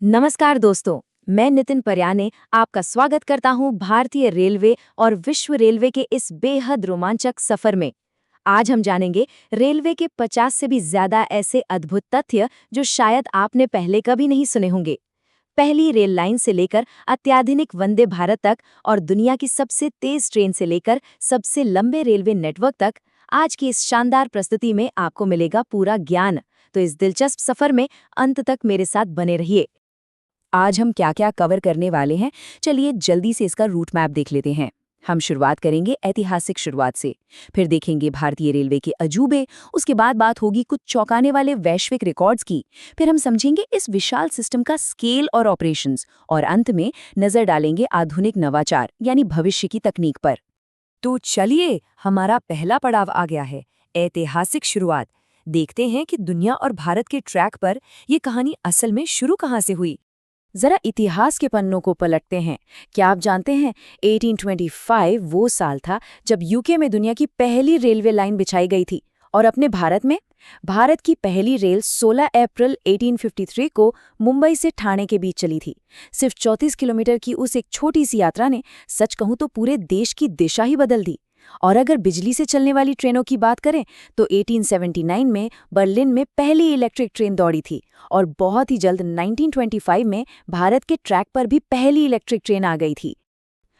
नमस्कार दोस्तों, मैं नितिन परियाने आपका स्वागत करता हूं भारतीय रेलवे और विश्व रेलवे के इस बेहद रोमांचक सफर में। आज हम जानेंगे रेलवे के 50 से भी ज्यादा ऐसे अद्भुत तथ्य जो शायद आपने पहले कभी नहीं सुने होंगे। पहली रेल लाइन से लेकर अत्याधुनिक वंदे भारत तक और दुनिया की सबसे तेज ट्रेन से लेकर सबसे लंबे रेलवे नेटवर्क तक, आज की इस शानदार प्रस्तुति में आपको मिलेगा पूरा ज्ञान। तो इस दिलचस्प सफर में अंत तक मेरे साथ बने रहिए। आज हम क्या क्या कवर करने वाले हैं, चलिए जल्दी से इसका रूट मैप देख लेते हैं। हम शुरुआत करेंगे ऐतिहासिक शुरुआत से, फिर देखेंगे भारतीय रेलवे के अजूबे, उसके बाद बात होगी कुछ चौंकाने वाले वैश्विक रिकॉर्ड्स की, फिर हम समझेंगे इस विशाल सिस्टम का स्केल और ऑपरेशंस, और अंत में नजर डालेंगे आधुनिक नवाचार यानी भविष्य की तकनीक पर। तो चलिए, हमारा पहला पड़ाव आ गया है, ऐतिहासिक शुरुआत। देखते हैं कि दुनिया और भारत के ट्रैक पर ये कहानी असल में शुरू कहाँ से हुई। जरा इतिहास के पन्नों को पलटते हैं। क्या आप जानते हैं 1825 वो साल था जब यूके में दुनिया की पहली रेलवे लाइन बिछाई गई थी, और अपने भारत की पहली रेल 16 अप्रैल 1853 को मुंबई से ठाणे के बीच चली थी। सिर्फ 34 किलोमीटर की उस एक छोटी सी यात्रा ने सच कहूं तो पूरे देश की दिशा ही बदल दी। और अगर बिजली से चलने वाली ट्रेनों की बात करें तो 1879 में बर्लिन में पहली इलेक्ट्रिक ट्रेन दौड़ी थी, और बहुत ही जल्द 1925 में भारत के ट्रैक पर भी पहली इलेक्ट्रिक ट्रेन आ गई थी।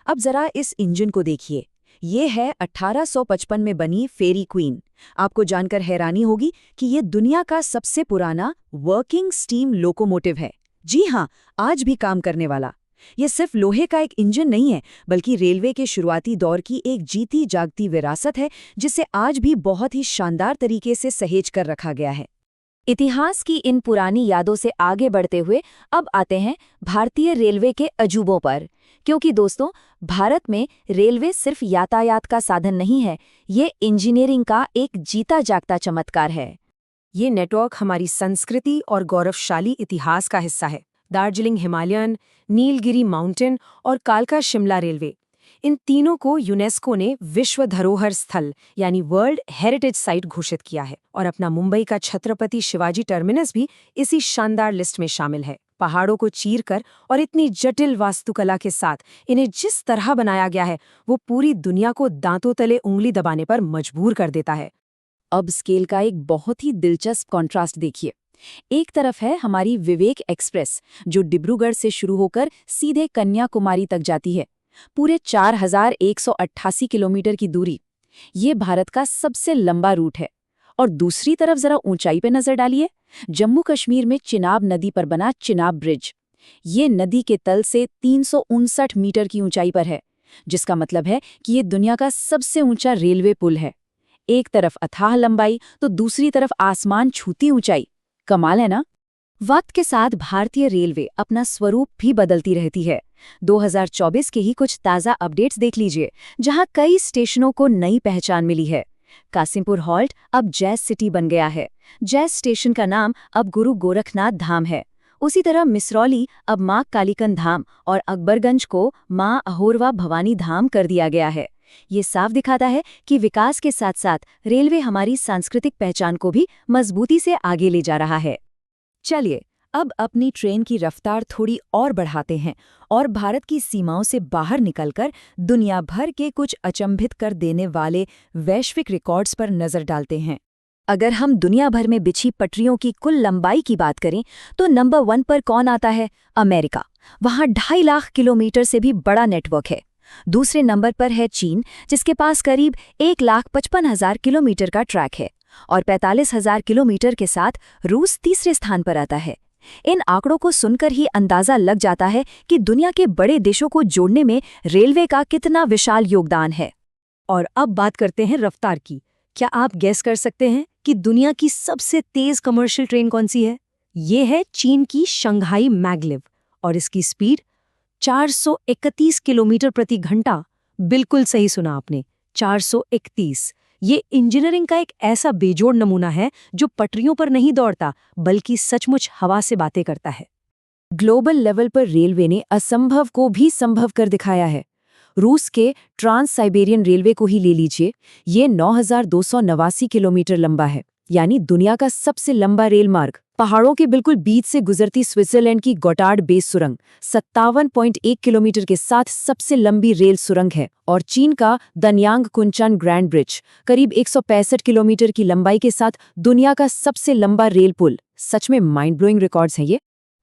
अब जरा इस इंजन को देखिए, ये है 1855 में बनी फेरी क्वीन। आपको जानकर हैरानी होगी कि ये दुनिया का सबसे पुराना वर्किंग स्टीम लोकोमोटिव है। जी हाँ, आज भी काम करने वाला। ये सिर्फ लोहे का एक इंजन नहीं है, बल्कि रेलवे के शुरुआती दौर की एक जीती जागती विरासत है, जिसे आज भी बहुत ही शानदार तरीके से सहेज कर रखा गया है। इतिहास की इन पुरानी यादों से आगे बढ़ते हुए अब आते हैं भारतीय रेलवे के अजूबों पर। क्योंकि दोस्तों, भारत में रेलवे सिर्फ यातायात का साधन नहीं है, ये इंजीनियरिंग का एक जीता जागता चमत्कार है। ये नेटवर्क हमारी संस्कृति और गौरवशाली इतिहास का हिस्सा है। दार्जिलिंग हिमालयन, नीलगिरी माउंटेन और कालका शिमला रेलवे, इन तीनों को यूनेस्को ने विश्व धरोहर स्थल यानी वर्ल्ड हेरिटेज साइट घोषित किया है, और अपना मुंबई का छत्रपति शिवाजी टर्मिनस भी इसी शानदार लिस्ट में शामिल है। पहाड़ों को चीरकर और इतनी जटिल वास्तुकला के साथ इन्हें जिस तरह बनाया गया है, वो पूरी दुनिया को दांतों तले उंगली दबाने पर मजबूर कर देता है। अब स्केल का एक बहुत ही दिलचस्प कॉन्ट्रास्ट देखिए। एक तरफ है हमारी विवेक एक्सप्रेस, जो डिब्रूगढ़ से शुरू होकर सीधे कन्याकुमारी तक जाती है, पूरे 4188 किलोमीटर की दूरी। ये भारत का सबसे लंबा रूट है। और दूसरी तरफ जरा ऊंचाई पे नजर डालिए, जम्मू कश्मीर में चिनाब नदी पर बना चिनाब ब्रिज। ये नदी के तल से 359 मीटर की ऊंचाई पर है, जिसका मतलब है कि ये दुनिया का सबसे ऊंचा रेलवे पुल है। एक तरफ अथाह लंबाई तो दूसरी तरफ आसमान छूती ऊंचाई। कमाल है ना। वक्त के साथ भारतीय रेलवे अपना स्वरूप भी बदलती रहती है। 2024 के ही कुछ ताज़ा अपडेट्स देख लीजिए, जहां कई स्टेशनों को नई पहचान मिली है। कासिमपुर हॉल्ट अब जैज सिटी बन गया है। जैज स्टेशन का नाम अब गुरु गोरखनाथ धाम है। उसी तरह मिसरौली अब मां कालीकन धाम और अकबरगंज को मां अहोरवा भवानी धाम कर दिया गया है। ये साफ दिखाता है कि विकास के साथ साथ रेलवे हमारी सांस्कृतिक पहचान को भी मजबूती से आगे ले जा रहा है। चलिए, अब अपनी ट्रेन की रफ्तार थोड़ी और बढ़ाते हैं और भारत की सीमाओं से बाहर निकलकर दुनिया भर के कुछ अचंभित कर देने वाले वैश्विक रिकॉर्ड्स पर नजर डालते हैं। अगर हम दुनिया भर में बिछी पटरियों की कुल लंबाई की बात करें तो नंबर 1 पर कौन आता है? अमेरिका। वहां 2.5 लाख किलोमीटर से भी बड़ा नेटवर्क है। दूसरे नंबर पर है चीन, जिसके पास करीब 1,55,000 किलोमीटर का ट्रैक है, और 45,000 किलोमीटर के साथ रूस तीसरे स्थान पर आता है। इन आंकड़ों को सुनकर ही अंदाजा लग जाता है कि दुनिया के बड़े देशों को जोड़ने में रेलवे का कितना विशाल योगदान है। और अब बात करते हैं रफ्तार की। क्या आप गैस कर सकते हैं कि दुनिया की सबसे तेज कमर्शियल ट्रेन कौन सी है? ये है चीन की शंघाई मैग्लेव, और इसकी स्पीड 431 किलोमीटर प्रति घंटा। बिल्कुल सही सुना आपने, 431। ये इंजीनियरिंग का एक ऐसा बेजोड़ नमूना है जो पटरियों पर नहीं दौड़ता, बल्कि सचमुच हवा से बातें करता है। ग्लोबल लेवल पर रेलवे ने असंभव को भी संभव कर दिखाया है। रूस के ट्रांस साइबेरियन रेलवे को ही ले लीजिए, ये 9,289 किलोमीटर लंबा है। यानी दुनिया का सबसे लंबा रेल मार्ग। पहाड़ों के बिल्कुल बीच से गुजरती स्विट्जरलैंड की गोटार्ड बेस सुरंग 57.1 किलोमीटर के साथ सबसे लंबी रेल सुरंग है। और चीन का दनयांग कुंचन ग्रैंड ब्रिज करीब 165 किलोमीटर की लंबाई के साथ दुनिया का सबसे लंबा रेल पुल। सच में माइंड ब्लोइंग रिकॉर्ड्स हैं ये।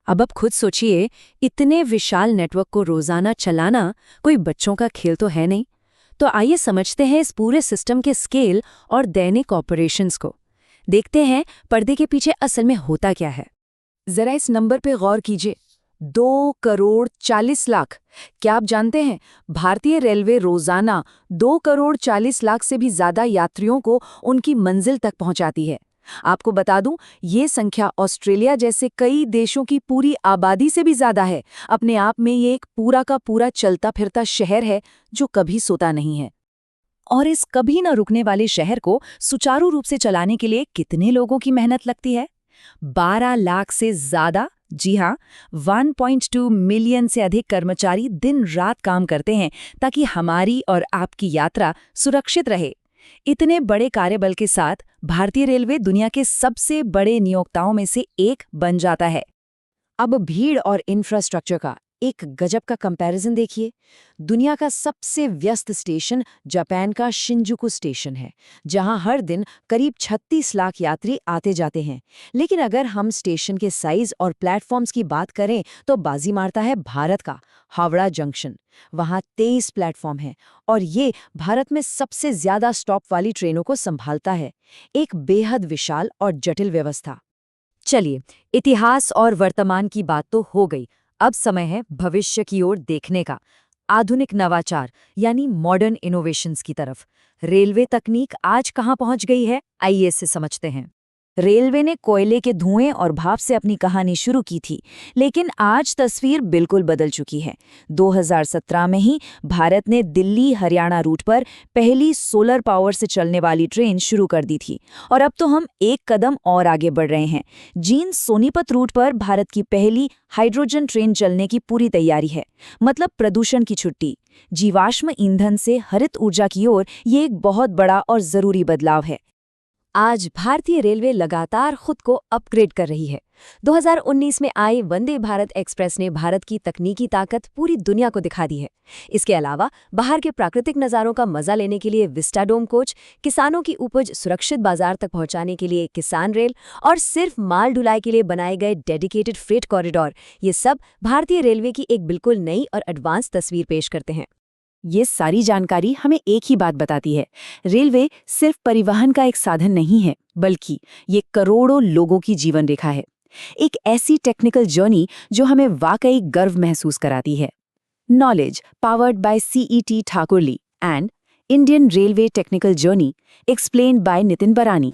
अब खुद सोचिए, इतने विशाल नेटवर्क को रोजाना चलाना कोई बच्चों का खेल तो है नहीं। तो आइए समझते हैं इस पूरे सिस्टम के स्केल और दैनिक ऑपरेशंस को। देखते हैं पर्दे के पीछे असल में होता क्या है। जरा इस नंबर पे गौर कीजिए, 2,40,00,000। क्या आप जानते हैं भारतीय रेलवे रोजाना 2,40,00,000 से भी ज्यादा यात्रियों को उनकी मंजिल तक पहुंचाती है। आपको बता दूं, ये संख्या ऑस्ट्रेलिया जैसे कई देशों की पूरी आबादी से भी ज्यादा है। अपने आप में ये एक पूरा का पूरा चलता फिरता शहर है जो कभी सोता नहीं है। और इस कभी न रुकने वाले शहर को सुचारू रूप से चलाने के लिए कितने लोगों की मेहनत लगती है? 12 लाख से ज्यादा, जी हाँ, 1.2 मिलियन से अधिक कर्मचारी दिन रात काम करते हैं ताकि हमारी और आपकी यात्रा सुरक्षित रहे। इतने बड़े कार्यबल के साथ भारतीय रेलवे दुनिया के सबसे बड़े नियोक्ताओं में से एक बन जाता है। अब भीड़ और इंफ्रास्ट्रक्चर का एक गजब का कंपैरिजन देखिए। दुनिया का सबसे व्यस्त स्टेशन जापान का शिंजुकू स्टेशन है, जहां हर दिन करीब 36 लाख यात्री आते जाते हैं। लेकिन अगर हम स्टेशन के साइज और प्लेटफॉर्म्स की बात करें तो बाजी मारता है भारत का हावड़ा जंक्शन। वहां 23 प्लेटफॉर्म हैं और ये भारत में सबसे ज्यादा स्टॉप वाली ट्रेनों को संभालता है। एक बेहद विशाल और जटिल व्यवस्था। चलिए, इतिहास और वर्तमान की बात तो हो गई। अब समय है भविष्य की ओर देखने का। आधुनिक नवाचार यानी मॉडर्न इनोवेशंस की तरफ। रेलवे तकनीक आज कहाँ पहुँच गई है, आइए इसे समझते हैं। रेलवे ने कोयले के धुएं और भाप से अपनी कहानी शुरू की थी, लेकिन आज तस्वीर बिल्कुल बदल चुकी है। 2017 में ही भारत ने दिल्ली हरियाणा रूट पर पहली सोलर पावर से चलने वाली ट्रेन शुरू कर दी थी और अब तो हम एक कदम और आगे बढ़ रहे हैं। जींद सोनीपत रूट पर भारत की पहली हाइड्रोजन ट्रेन चलने की पूरी तैयारी है। मतलब प्रदूषण की छुट्टी। जीवाश्म ईंधन से हरित ऊर्जा की ओर ये एक बहुत बड़ा और जरूरी बदलाव है। आज भारतीय रेलवे लगातार खुद को अपग्रेड कर रही है। 2019 में आई वंदे भारत एक्सप्रेस ने भारत की तकनीकी ताकत पूरी दुनिया को दिखा दी है। इसके अलावा बाहर के प्राकृतिक नज़ारों का मजा लेने के लिए विस्टाडोम कोच, किसानों की उपज सुरक्षित बाजार तक पहुंचाने के लिए किसान रेल और सिर्फ माल ढुलाई के लिए बनाए गए डेडिकेटेड फ्रेट कॉरिडोर, ये सब भारतीय रेलवे की एक बिल्कुल नई और एडवांस तस्वीर पेश करते हैं। ये सारी जानकारी हमें एक ही बात बताती है, रेलवे सिर्फ परिवहन का एक साधन नहीं है, बल्कि ये करोड़ों लोगों की जीवन रेखा है। एक ऐसी टेक्निकल जर्नी जो हमें वाकई गर्व महसूस कराती है। Knowledge powered by CET Thakurli and Indian railway technical journey explained bye Nitin बरानी।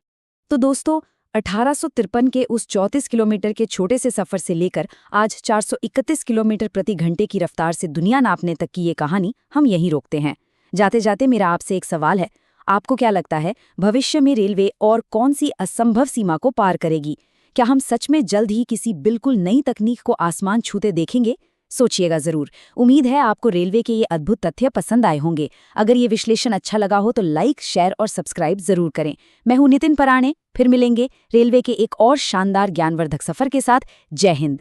तो दोस्तों, 1853 के उस 34 किलोमीटर के छोटे से सफर से लेकर आज 431 किलोमीटर प्रति घंटे की रफ्तार से दुनिया नापने तक की ये कहानी हम यहीं रोकते हैं। जाते जाते मेरा आपसे एक सवाल है, आपको क्या लगता है भविष्य में रेलवे और कौन सी असंभव सीमा को पार करेगी? क्या हम सच में जल्द ही किसी बिल्कुल नई तकनीक को आसमान छूते देखेंगे? सोचिएगा जरूर। उम्मीद है आपको रेलवे के ये अद्भुत तथ्य पसंद आए होंगे। अगर ये विश्लेषण अच्छा लगा हो तो लाइक, शेयर और सब्सक्राइब जरूर करें। मैं हूं नितिन पराणे, फिर मिलेंगे रेलवे के एक और शानदार ज्ञानवर्धक सफर के साथ। जय हिंद।